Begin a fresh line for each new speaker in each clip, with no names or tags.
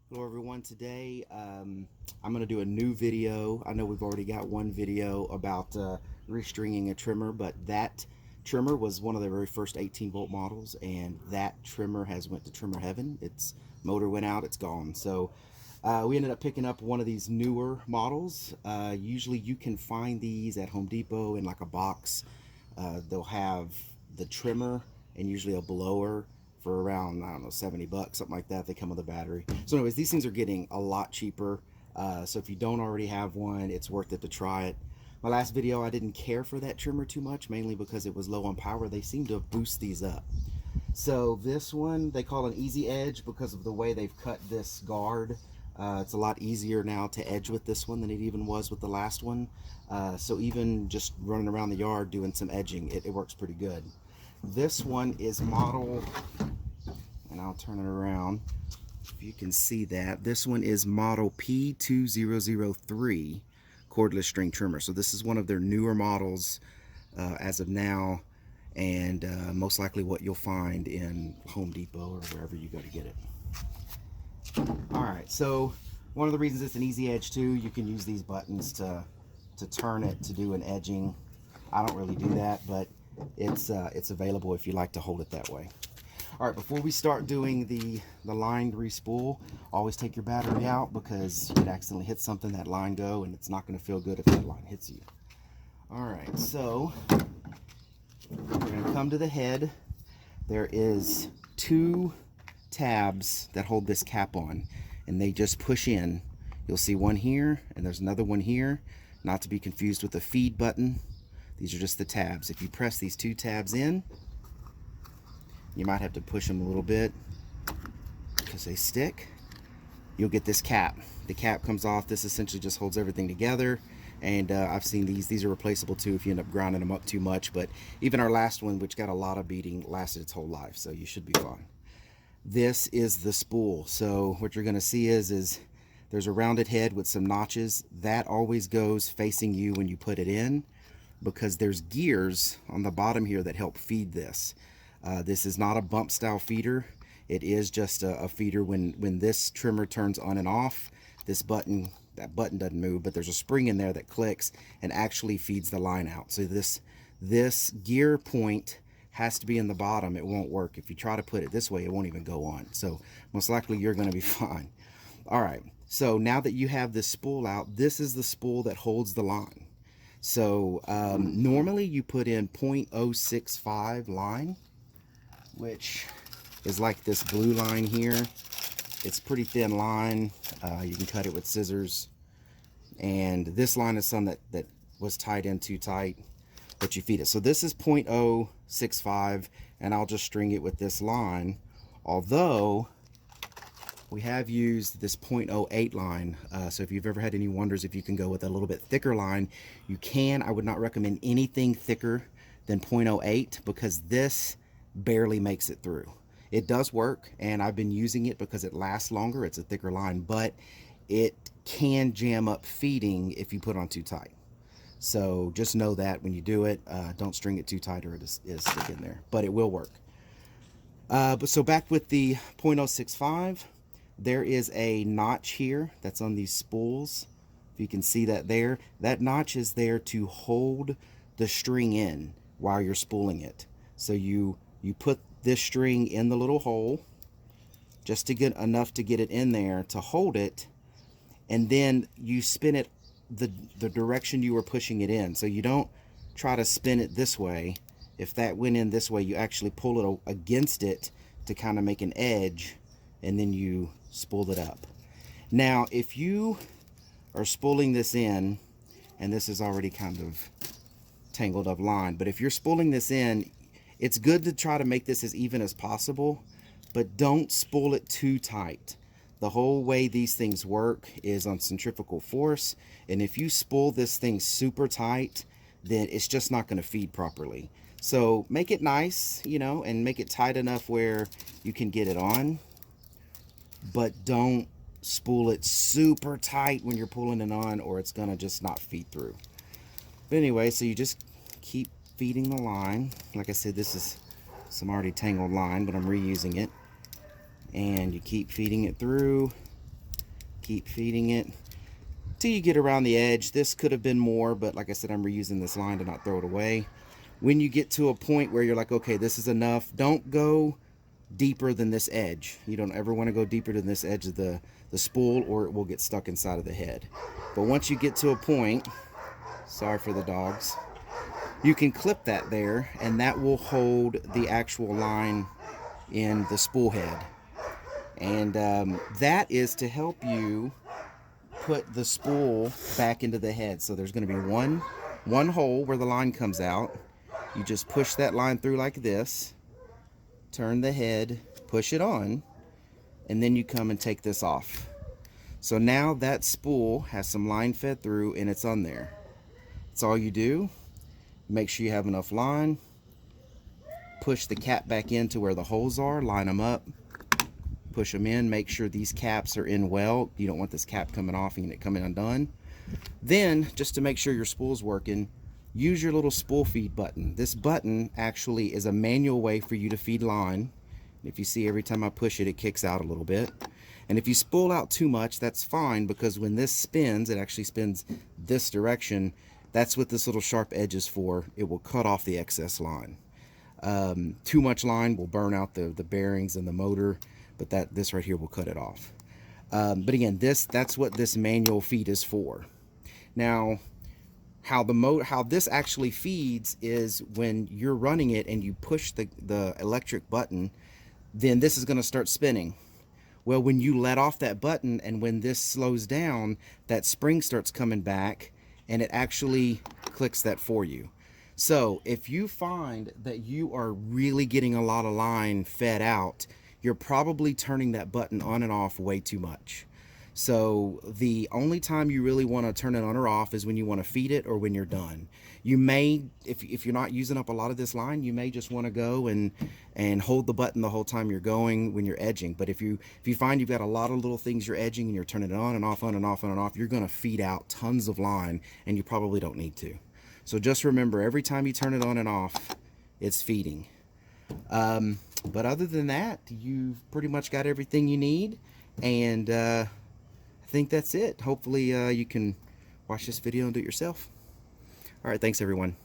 Hello everyone. Today I'm going to do a new video. I know we've already got one video about restringing a trimmer, but that trimmer was one of the very first 18-volt models, and that trimmer has went to trimmer heaven. Its motor went out, it's gone. So we ended up picking up one of these newer models. Usually you can find these at Home Depot in like a box. They'll have the trimmer and usually a blower for around, I don't know, 70 bucks, something like that. They come with a battery. So anyways, these things are getting a lot cheaper. So if you don't already have one, it's worth it to try it. My last video, I didn't care for that trimmer too much, mainly because it was low on power. They seem to boost these up. So this one, they call an easy edge because of the way they've cut this guard. It's a lot easier now to edge with this one than it even was with the last one. So even just running around the yard doing some edging, it works pretty good. This one is model, and I'll turn it around if you can see that. This one is model P2003 cordless string trimmer. So this is one of their newer models as of now, and most likely what you'll find in Home Depot or wherever you go to get it. Alright, so one of the reasons it's an easy edge too, you can use these buttons to turn it to do an edging. I don't really do that, but it's available if you like to hold it that way. All right, before we start doing the lined respool, always take your battery out because you could accidentally hit something, that line go, and it's not going to feel good if that line hits you. All right, so we're going to come to the head. There is two tabs that hold this cap on, and they just push in. You'll see one here, and there's another one here, not to be confused with the feed button. These are just the tabs. If you press these two tabs in, you might have to push them a little bit because they stick. You'll get this cap. The cap comes off. This essentially just holds everything together. And I've seen these are replaceable too if you end up grinding them up too much. But even our last one, which got a lot of beating, lasted its whole life. So you should be fine. This is the spool. So what you're going to see is there's a rounded head with some notches. That always goes facing you when you put it in, because there's gears on the bottom here that help feed this. This is not a bump style feeder. It is just a feeder. When this trimmer turns on and off, that button doesn't move, but there's a spring in there that clicks and actually feeds the line out. So this gear point has to be in the bottom. It won't work. If you try to put it this way, it won't even go on. So most likely you're going to be fine. All right, so now that you have this spool out, this is the spool that holds the line. So normally you put in 0.065 line, which is like this blue line here. It's pretty thin line. You can cut it with scissors. And this line is some that was tied in too tight, but you feed it. So this is 0.065, and I'll just string it with this line. Although we have used this 0.08 line, so if you've ever had any wonders if you can go with a little bit thicker line, you can. I would not recommend anything thicker than 0.08 because this barely makes it through. It does work, and I've been using it because it lasts longer. It's a thicker line, but it can jam up feeding if you put on too tight. So just know that when you do it, don't string it too tight or it'll stick in there, but it will work. But so back with the 0.065, there is a notch here that's on these spools. If you can see that there, that notch is there to hold the string in while you're spooling it. So you put this string in the little hole just to get enough to get it in there to hold it, and then you spin it the direction you were pushing it in. So you don't try to spin it this way. If that went in this way, you actually pull it against it to kind of make an edge, and then you spool it up. Now if you are spooling this in, and this is already kind of tangled up line, but if you're spooling this in, it's good to try to make this as even as possible, but don't spool it too tight. The whole way these things work is on centrifugal force, and if you spool this thing super tight, then it's just not going to feed properly. So make it nice, you know, and make it tight enough where you can get it on, but don't spool it super tight when you're pulling it on, or it's going to just not feed through. But anyway, so you just keep feeding the line. Like I said, this is some already tangled line, but I'm reusing it. And you keep feeding it through keep feeding it till you get around the edge. This could have been more, but like I said, I'm reusing this line to not throw it away. When you get to a point where you're like, okay, this is enough, don't go deeper than this edge. You don't ever want to go deeper than this edge of the spool, or it will get stuck inside of the head. But once you get to a point, sorry for the dogs, you can clip that there, and that will hold the actual line in the spool head. And that is to help you put the spool back into the head. So there's going to be one hole where the line comes out. You just push that line through like this, turn the head, push it on, and then you come and take this off. So now that spool has some line fed through and it's on there. That's all you do. Make sure you have enough line. Push the cap back into where the holes are, line them up, push them in, make sure these caps are in well. You don't want this cap coming off and it coming undone. Then, just to make sure your spool's working, use your little spool feed button. This button actually is a manual way for you to feed line. If you see, every time I push it, it kicks out a little bit. And if you spool out too much, that's fine, because when this spins, it actually spins this direction. That's what this little sharp edge is for. It will cut off the excess line. Too much line will burn out the bearings and the motor, but this right here will cut it off. But again, that's what this manual feed is for. Now, how this actually feeds is when you're running it and you push the electric button, then this is going to start spinning. Well, when you let off that button and when this slows down, that spring starts coming back and it actually clicks that for you. So if you find that you are really getting a lot of line fed out, you're probably turning that button on and off way too much. So the only time you really want to turn it on or off is when you want to feed it or when you're done. You may, if you're not using up a lot of this line, you may just want to go and hold the button the whole time you're going when you're edging. But if you find you've got a lot of little things you're edging and you're turning it on and off, on and off, on and off, you're going to feed out tons of line, and you probably don't need to. So just remember, every time you turn it on and off, it's feeding. But other than that, you've pretty much got everything you need, and I think that's it. Hopefully you can watch this video and do it yourself. All right, thanks everyone.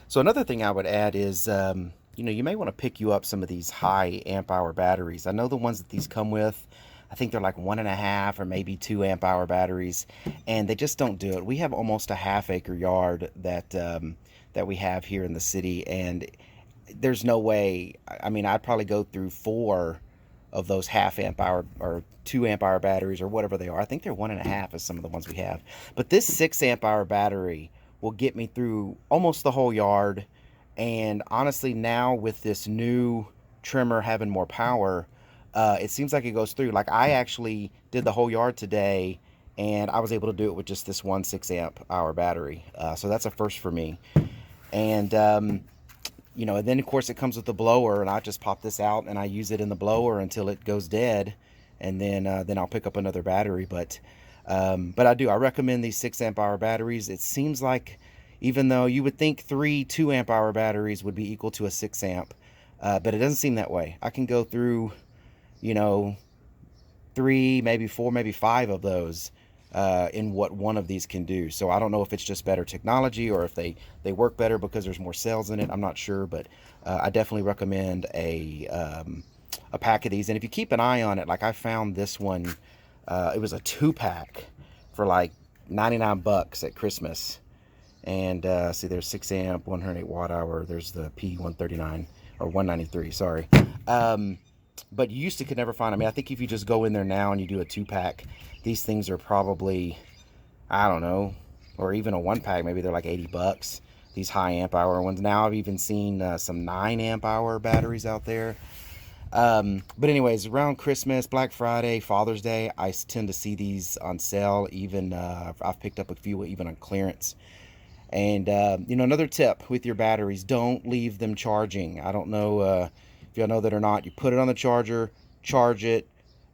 So another thing I would add is, you may want to pick you up some of these high amp hour batteries. I know the ones that these come with, I think they're like 1.5 or maybe 2 amp hour batteries, and they just don't do it. We have almost a half-acre yard that we have here in the city, and there's no way. I mean, I'd probably go through 4 of those half amp hour or 2 amp hour batteries or whatever they are. I think they're 1.5 as some of the ones we have. But this 6 amp hour battery will get me through almost the whole yard. And honestly, now with this new trimmer having more power, it seems like it goes through. Like, I actually did the whole yard today, and I was able to do it with just this one 6 amp hour battery. So that's a first for me. And and then of course it comes with the blower, and I just pop this out and I use it in the blower until it goes dead, and then I'll pick up another battery. But I recommend these 6 amp hour batteries. It seems like, even though you would think 3 2 amp hour batteries would be equal to a 6 amp, but it doesn't seem that way. I can go through 3, maybe 4, maybe 5 of those in what one of these can do. So I don't know if it's just better technology or if they work better because there's more cells in it. I'm not sure, but I definitely recommend a pack of these. And if you keep an eye on it, like I found this one, it was a 2-pack for like 99 bucks at Christmas. And see, there's 6 amp, 108 watt hour. There's the P139 or 193, sorry. But you used to could never find them. I mean, I think if you just go in there now and you do a 2-pack, these things are probably, I don't know, or even a 1-pack, maybe they're like 80 bucks. These high amp hour ones. Now I've even seen some 9 amp hour batteries out there. But anyways, around Christmas, Black Friday, Father's Day, I tend to see these on sale. Even I've picked up a few even on clearance. And another tip with your batteries, don't leave them charging. I don't know if y'all know that or not. You put it on the charger, charge it,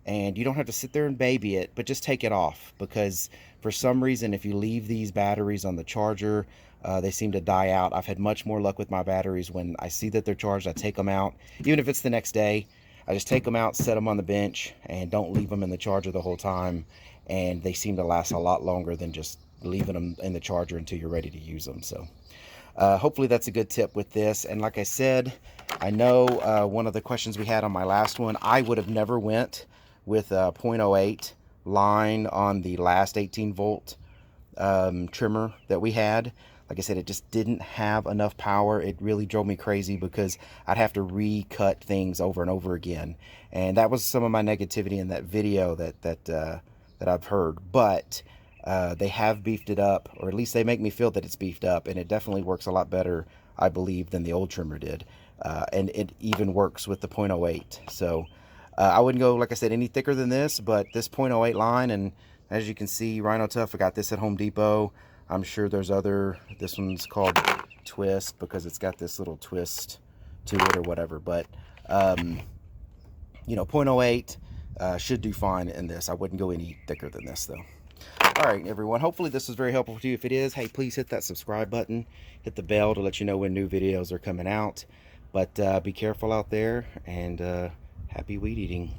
and you don't have to sit there and baby it, but just take it off, because for some reason, if you leave these batteries on the charger, they seem to die out. I've had much more luck with my batteries when I see that they're charged. I take them out, even if it's the next day. I just take them out, set them on the bench, and don't leave them in the charger the whole time, and they seem to last a lot longer than just leaving them in the charger until you're ready to use them. So hopefully that's a good tip with this. And like I said, I know one of the questions we had on my last one, I would have never went with a 0.08 line on the last 18 volt trimmer that we had. Like I said, it just didn't have enough power. It really drove me crazy because I'd have to recut things over and over again. And that was some of my negativity in that video that I've heard. But they have beefed it up, or at least they make me feel that it's beefed up, and it definitely works a lot better, I believe, than the old trimmer did. And it even works with the 0.08. So I wouldn't go, like I said, any thicker than this, but this 0.08 line, and as you can see, Rhino Tough, I got this at Home Depot. I'm sure there's other, this one's called Twist because it's got this little twist to it or whatever. But, you know, 0.08 should do fine in this. I wouldn't go any thicker than this, though. All right, everyone. Hopefully this was very helpful to you. If it is, hey, please hit that subscribe button. Hit the bell to let you know when new videos are coming out. But be careful out there, and happy weed eating.